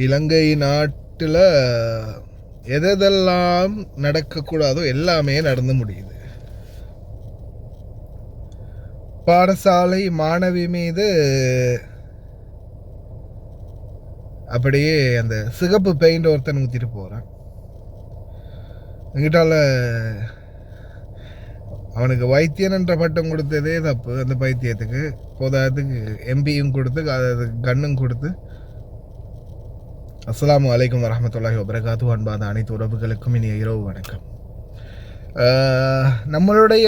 இலங்கை நாட்டில் எதெல்லாம் நடக்கக்கூடாதோ எல்லாமே நடந்து முடியுது. பாடசாலை மாணவி மீது அப்படியே அந்த சிகப்பு பெயிண்ட் ஒருத்தன் ஊற்றிட்டு போகிறான். எங்கிட்டால அவனுக்கு வைத்தியன் என்ற பட்டம் கொடுத்ததே தப்பு. அந்த பைத்தியத்துக்கு போதாதுக்கு எம்பியும் கொடுத்து அது கண்ணும் கொடுத்து. அஸ்ஸலாமு அலைக்கும் வரஹ்மத்துல்லாஹி வபரகாத்துஹு. அன்பான அனைத்து உறவுகளுக்கும் இனிய இரவு வணக்கம். நம்மளுடைய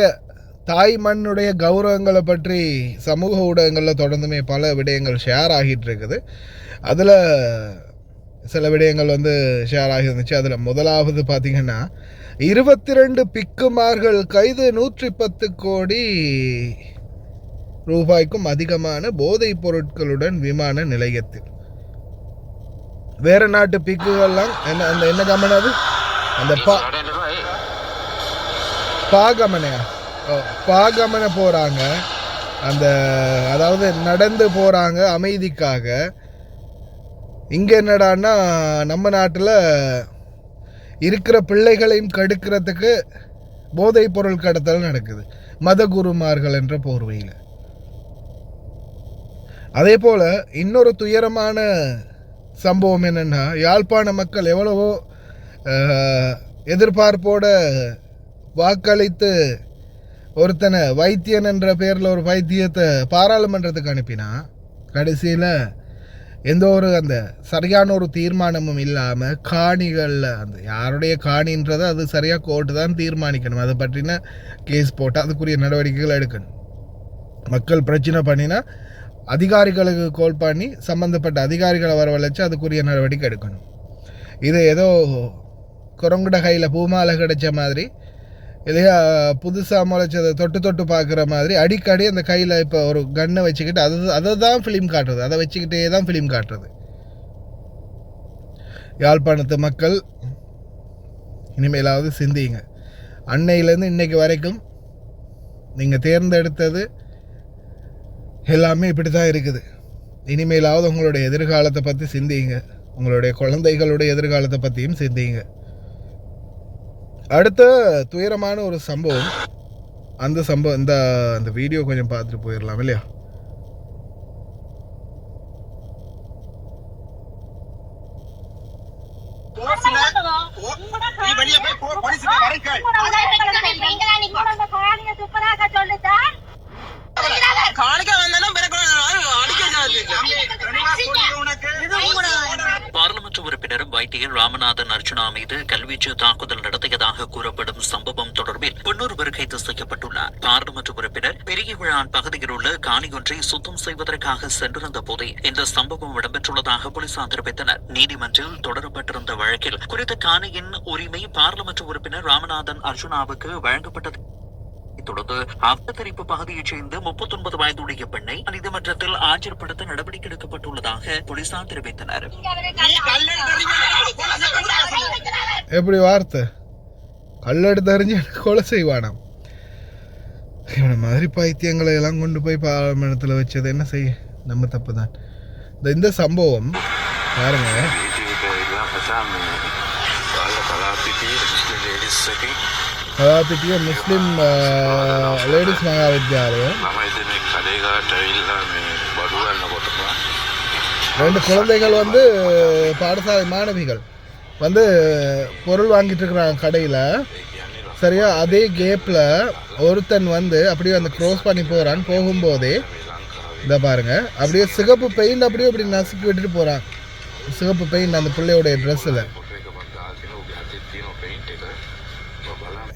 தாய் மண்ணுடைய கௌரவங்களை பற்றி சமூக ஊடகங்களில் தொடர்ந்துமே பல விடயங்கள் ஷேர் ஆகிட்டு இருக்குது. அதில் சில விடயங்கள் ஷேர் ஆகி இருந்துச்சு. அதில் முதலாவது பார்த்திங்கன்னா 22 பிக்குமார்கள் கைது, 110 கோடி ரூபாய்க்கும் அதிகமான போதைப் பொருட்களுடன் விமான நிலையத்தில். வேற நாட்டு பிக்குகள்லாம் என்ன கமன் அது அந்த பாகமனை போகிறாங்க. அதாவது நடந்து போகிறாங்க அமைதிக்காக. இங்கே என்னடான்னா நம்ம நாட்டில் இருக்கிற பிள்ளைகளையும் கெடுக்கிறதுக்கு போதைப் பொருள் கடத்தல் நடக்குது, மத குருமார்கள் என்ற போர்வையில். அதே போல் இன்னொரு துயரமான சம்பவம் என்னென்னா, யாழ்ப்பாண மக்கள் எவ்வளவோ எதிர்பார்ப்போட வாக்களித்து ஒருத்தனை வைத்தியன் என்ற பேரில் ஒரு வைத்தியத்தை பாராளுமன்றத்துக்கு அனுப்பினா, கடைசியில் எந்த ஒரு அந்த சரியான ஒரு தீர்மானமும் இல்லாமல் காணிகளில் யாருடைய காணின்றதை அது சரியாக கோர்ட்டு தான் தீர்மானிக்கணும். அதை பற்றின கேஸ் போட்டு அதுக்குரிய நடவடிக்கைகள் எடுக்கணும். மக்கள் பிரச்சனை பண்ணினா அதிகாரிகளுக்கு கால் பண்ணி சம்மந்தப்பட்ட அதிகாரிகளை வரவழைச்சு அதுக்குரிய நடவடிக்கை எடுக்கணும். இது ஏதோ குரங்குட கையில் பூமாலை கிடைச்ச மாதிரி, இல்லையா புதுசாக முளைச்சதை தொட்டு பார்க்குற மாதிரி அடிக்கடி அந்த கையில் இப்போ ஒரு கன்னை வச்சுக்கிட்டு அதை தான் ஃபிலிம் காட்டுறது, அதை வச்சுக்கிட்டே தான் ஃபிலிம் காட்டுறது. யாழ்ப்பாணத்து மக்கள் இனிமேலாவது சிந்திங்க. அன்னையிலேருந்து இன்னைக்கு வரைக்கும் நீங்கள் தேர்ந்தெடுத்தது எல்லாமே இப்படி தான் இருக்குது. இனிமேலாவது உங்களுடைய எதிர்காலத்தை பற்றி சிந்திங்க, உங்களுடைய குழந்தைகளுடைய எதிர்காலத்தை பற்றியும் சிந்திங்க. அடுத்த துயரமான ஒரு சம்பவம், அந்த வீடியோ கொஞ்சம் பார்த்துட்டு போயிடலாம் இல்லையா? பார்லிமெண்ட் உறுப்பினர் வைத்தியர் ராமநாதன் அர்ஜுனா மீது கல்வீச்சு தாக்குதல் நடத்தியதாக கூறப்படும் சம்பவம் தொடர்பில் 90 பேர் கைது செய்யப்பட்டுள்ளார். பார்லிமெண்ட் உறுப்பினர் பெரிய விழான் பகுதியில் உள்ள காணி ஒன்றை சுத்தம் செய்வதற்காக சென்றிருந்த போதே இந்த சம்பவம் இடம்பெற்றுள்ளதாக போலீசார் தெரிவித்தனர். நீதிமன்றில் தொடரப்பட்டிருந்த வழக்கில் குறித்த காணியின் உரிமை பார்லிமெண்ட் உறுப்பினர் ராமநாதன் அர்ஜுனாவுக்கு வழங்கப்பட்டது. தொடர்ந்து அப்தரிப்பு பகுதியைச் சேர்ந்த 39 வயதுடைய பெண்ணை நீதிமன்றத்தில் ஆஜர்படுத்த நடவடிக்கை எடுக்கப்பட்டுள்ளதாக போலீசார் தெரிவித்தனர். எப்படி வார்த்தை கல்லெடுத்து அறிஞ்சு கொலை செய்வானாம். இவனை மாதிரி பைத்தியங்களை எல்லாம் கொண்டு போய் பாராளுமன்றத்தில் வச்சது என்ன செய்ய, நம்ம தப்பு தான். இந்த சம்பவம் பாருங்க. முஸ்லிம் லேடிஸ் மகா வித்யாலயம். 2 குழந்தைகள் பாடசாலை மாணவிகள் பொருள் வாங்கிட்டு இருக்கிறாங்க கடையில். சரியா அதே கேப்பில் ஒருத்தன் அப்படியே க்ரோஸ் பண்ணி போகும்போதே இந்த பாருங்க அப்படியே சிகப்பு பெயிண்ட் அப்படியே அப்படி நசுக்கி விட்டுட்டு போகிறான். சிகப்பு பெயிண்ட் அந்த பிள்ளையோடைய ட்ரெஸ்ஸில்.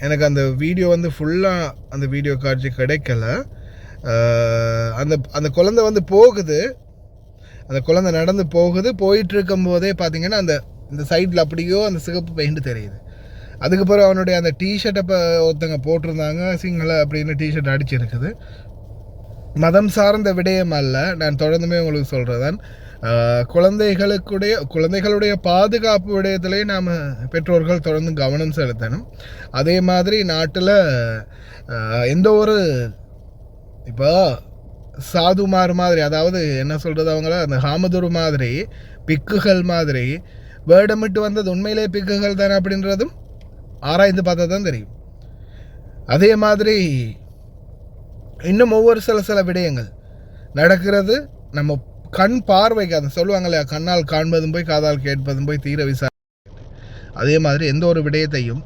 எனக்கு அந்த வீடியோ ஃபுல்லாக அந்த வீடியோ காட்சி கிடைக்கல. அந்த குழந்தை போகுது, அந்த குழந்தை நடந்து போயிட்டு இருக்கும் போதே பார்த்தீங்கன்னா இந்த சைடில் அப்படியோ அந்த சிகப்பு பெயிண்ட் தெரியுது. அதுக்கப்புறம் அவனுடைய அந்த டிஷர்ட்டை ஒருத்தங்க போட்டிருந்தாங்க, சிங்கள அப்படின்னு டிஷர்ட் அடிச்சிருக்குது. மதம் சார்ந்த விடயம் அல்ல, நான் தொடர்ந்துமே உங்களுக்கு சொல்கிறதான். குழந்தைகளுடைய பாதுகாப்பு விடயத்திலே நாம் பெற்றோர்கள் தொடர்ந்து கவனம் செலுத்தணும். அதே மாதிரி நாட்டில் எந்த ஒரு இப்போ சாதுமார் மாதிரி, அதாவது என்ன சொல்கிறது, அவங்கள அந்த ஹாமதுரு மாதிரி பிக்குகள் மாதிரி வேடமிட்டு வந்தது உண்மையிலே பிக்குகள் தானே அப்படின்றதும் ஆராய்ந்து பார்த்தா தான் தெரியும். அதே மாதிரி இன்னும் ஒவ்வொரு சில விடயங்கள் நடக்கிறது நம்ம கண் பார்வைக்கு, அதை சொல்லுவாங்க இல்லையா, கண்ணால் காண்பதும் போய் காதால் கேட்பதும் போய் தீர விசாரி. அதே மாதிரி எந்த ஒரு விடயத்தையும்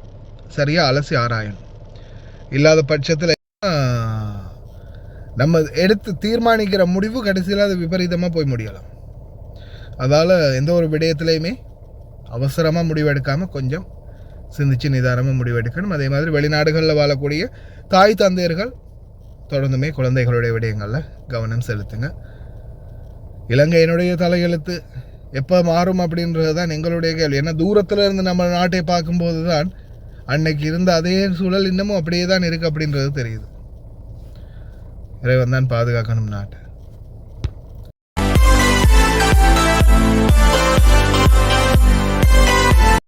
சரியாக அலசி ஆராயணும். இல்லாத பட்சத்தில் நம்ம எடுத்து தீர்மானிக்கிற முடிவு கடைசியில் அது விபரீதமாக போய் முடியலாம். அதால் எந்த ஒரு விடயத்துலையுமே அவசரமாக முடிவெடுக்காமல் கொஞ்சம் சிந்திச்சு நிதானமாக முடிவெடுக்கணும். அதே மாதிரி வெளிநாடுகளில் வாழக்கூடிய தாய் தந்தையர்கள் தொடர்ந்துமே குழந்தைகளுடைய விடயங்களில் கவனம் செலுத்துங்க. இலங்கையினுடைய தலையெழுத்து எப்போ மாறும் அப்படின்றது தான் எங்களுடைய கேள்வி. ஏன்னா தூரத்தில் இருந்து நம்ம நாட்டை பார்க்கும்போது தான் அன்னைக்கு இருந்த அதே சூழல் இன்னமும் அப்படியே தான் இருக்குது அப்படின்றது தெரியுது. இறைவன் தான் பாதுகாக்கணும் நாட்டை.